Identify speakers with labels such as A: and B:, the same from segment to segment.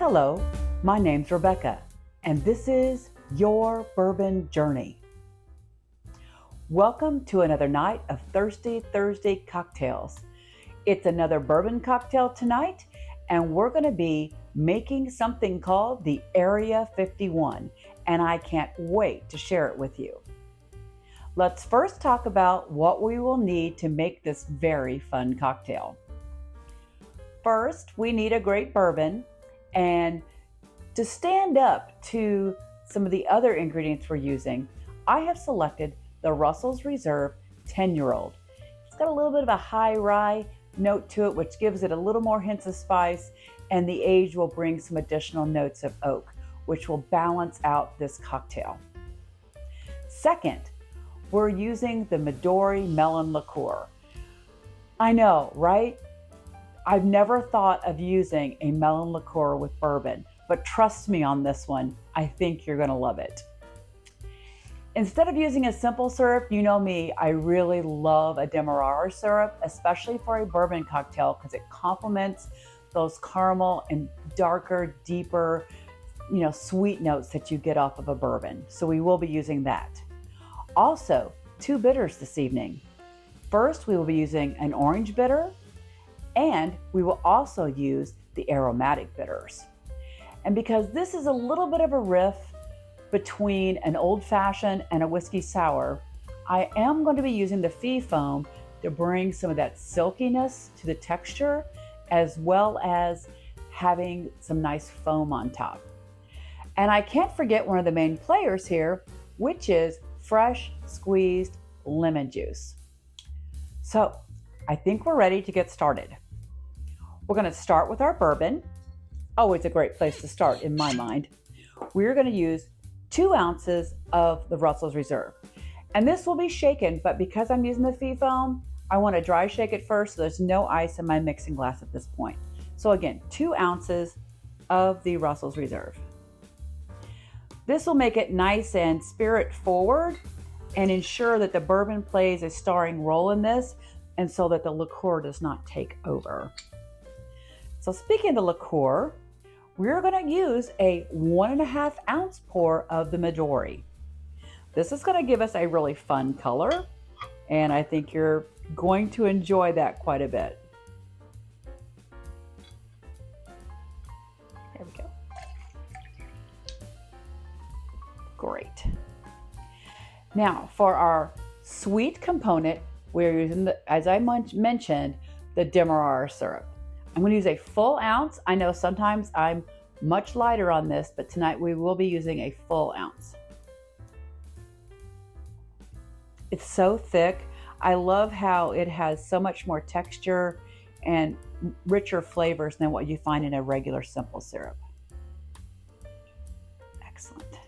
A: Hello, my name's Rebecca, and this is Your Bourbon Journey. Welcome to another night of Thirsty Thursday cocktails. It's another bourbon cocktail tonight, and we're going to be making something called the Area 51, and I can't wait to share it with you. Let's first talk about what we will need to make this very fun cocktail. First, we need a great bourbon, and to stand up to some of the other ingredients we're using, I have selected the Russell's Reserve 10-year-old. It's got a little bit of a high rye note to it, which gives it a little more hints of spice, and the age will bring some additional notes of oak, which will balance out this cocktail. Second, we're using the Midori Melon Liqueur. I know, right? I've never thought of using a melon liqueur with bourbon, but trust me on this one, I think you're gonna love it. Instead of using a simple syrup, you know me, I really love a Demerara syrup, especially for a bourbon cocktail because it complements those caramel and darker, deeper, sweet notes that you get off of a bourbon. So we will be using that. Also, 2 bitters this evening. First, we will be using an orange bitter, and we will also use the aromatic bitters. And because this is a little bit of a riff between an old-fashioned and a whiskey sour, I am going to be using the fee foam to bring some of that silkiness to the texture, as well as having some nice foam on top. And I can't forget one of the main players here, which is fresh squeezed lemon juice. So I think we're ready to get started. We're going to start with our bourbon. Always a great place to start in my mind. We're going to use 2 ounces of the Russell's Reserve. And this will be shaken, but because I'm using the fee foam, I want to dry shake it first so there's no ice in my mixing glass at this point. So again, 2 ounces of the Russell's Reserve. This will make it nice and spirit forward and ensure that the bourbon plays a starring role in this, and so that the liqueur does not take over. So speaking of the liqueur, we're going to use a 1.5 ounce pour of the Midori. This is going to give us a really fun color, and I think you're going to enjoy that quite a bit. There we go. Great. Now for our sweet component, we're using, as I mentioned, the Demerara syrup. I'm going to use a full ounce. I know sometimes I'm much lighter on this, but tonight we will be using a full ounce. It's so thick. I love how it has so much more texture and richer flavors than what you find in a regular simple syrup. Excellent.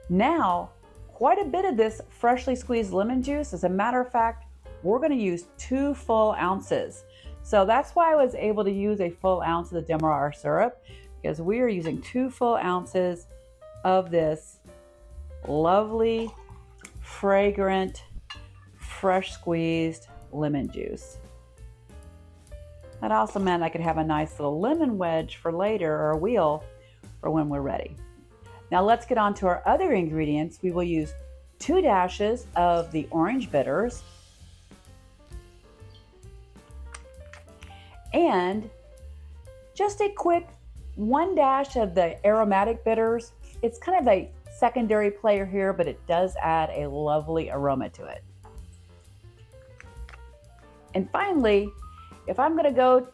A: Now, quite a bit of this freshly squeezed lemon juice. As a matter of fact, we're going to use 2 full ounces. So that's why I was able to use a full ounce of the Demerara syrup, because we are using 2 full ounces of this lovely, fragrant, fresh squeezed lemon juice. That also meant I could have a nice little lemon wedge for later, or a wheel for when we're ready. Now let's get on to our other ingredients. We will use 2 dashes of the orange bitters, and just a quick 1 dash of the aromatic bitters. It's kind of a secondary player here, but it does add a lovely aroma to it. And finally, if I'm going to go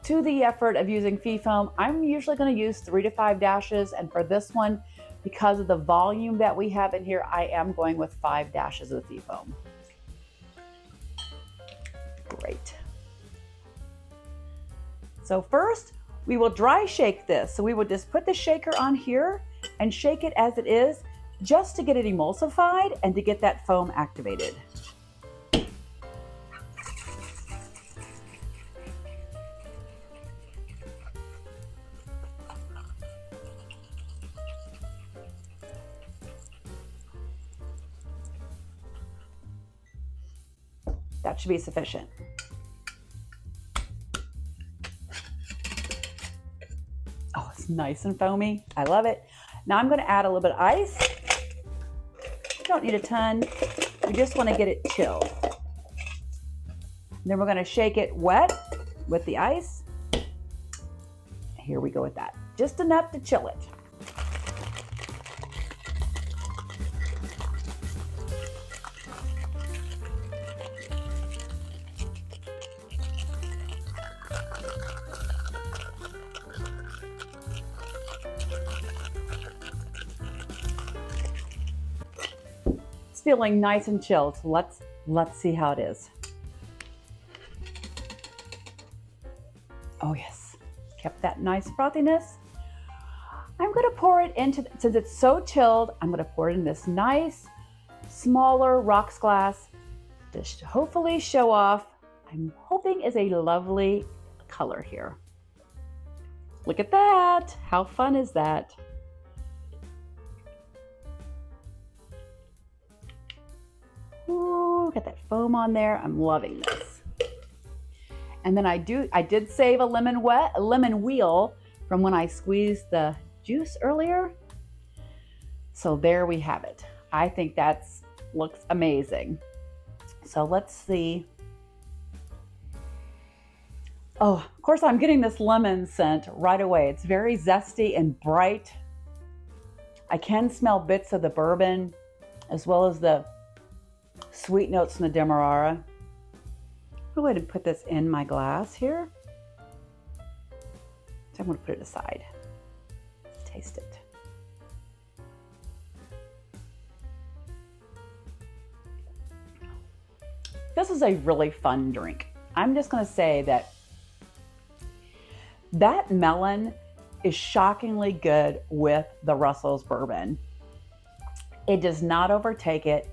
A: to the effort of using fee foam, I'm usually going to use 3 to 5 dashes. And for this one, because of the volume that we have in here, I am going with 5 dashes of the fee foam. Great. So first, we will dry shake this. So we will just put the shaker on here and shake it as it is, just to get it emulsified and to get that foam activated. That should be sufficient. It's nice and foamy. I love it. Now I'm going to add a little bit of ice. You don't need a ton. We just want to get it chilled. Then we're going to shake it wet with the ice. Here we go with that. Just enough to chill it. It's feeling nice and chilled. So let's see how it is. Oh yes, kept that nice frothiness. I'm going to pour it into, since it's so chilled, I'm going to pour it in this nice, smaller rocks glass to hopefully show off. I'm hoping is a lovely color here. Look at that. How fun is that? Ooh, got that foam on there. I'm loving this. And then I did save a lemon wheel from when I squeezed the juice earlier. So there we have it. I think looks amazing. So let's see. Oh, of course I'm getting this lemon scent right away. It's very zesty and bright. I can smell bits of the bourbon as well as the sweet notes from the Demerara. I'm going to put this in my glass here. So I'm going to put it aside. Taste it. This is a really fun drink. I'm just going to say that melon is shockingly good with the Russell's bourbon. It does not overtake it.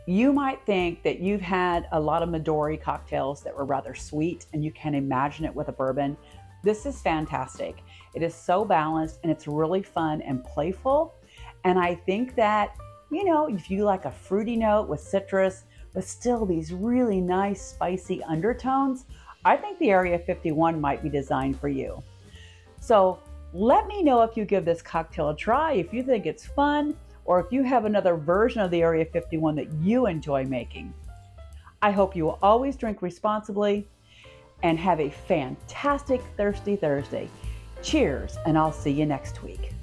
A: You might think that you've had a lot of Midori cocktails that were rather sweet and you can imagine it with a bourbon. This is fantastic. It is so balanced and it's really fun and playful. And I think that, you know, if you like a fruity note with citrus, but still these really nice spicy undertones, I think the Area 51 might be designed for you. So let me know if you give this cocktail a try, if you think it's fun, or if you have another version of the Area 51 that you enjoy making. I hope you will always drink responsibly and have a fantastic Thirsty Thursday. Cheers, and I'll see you next week.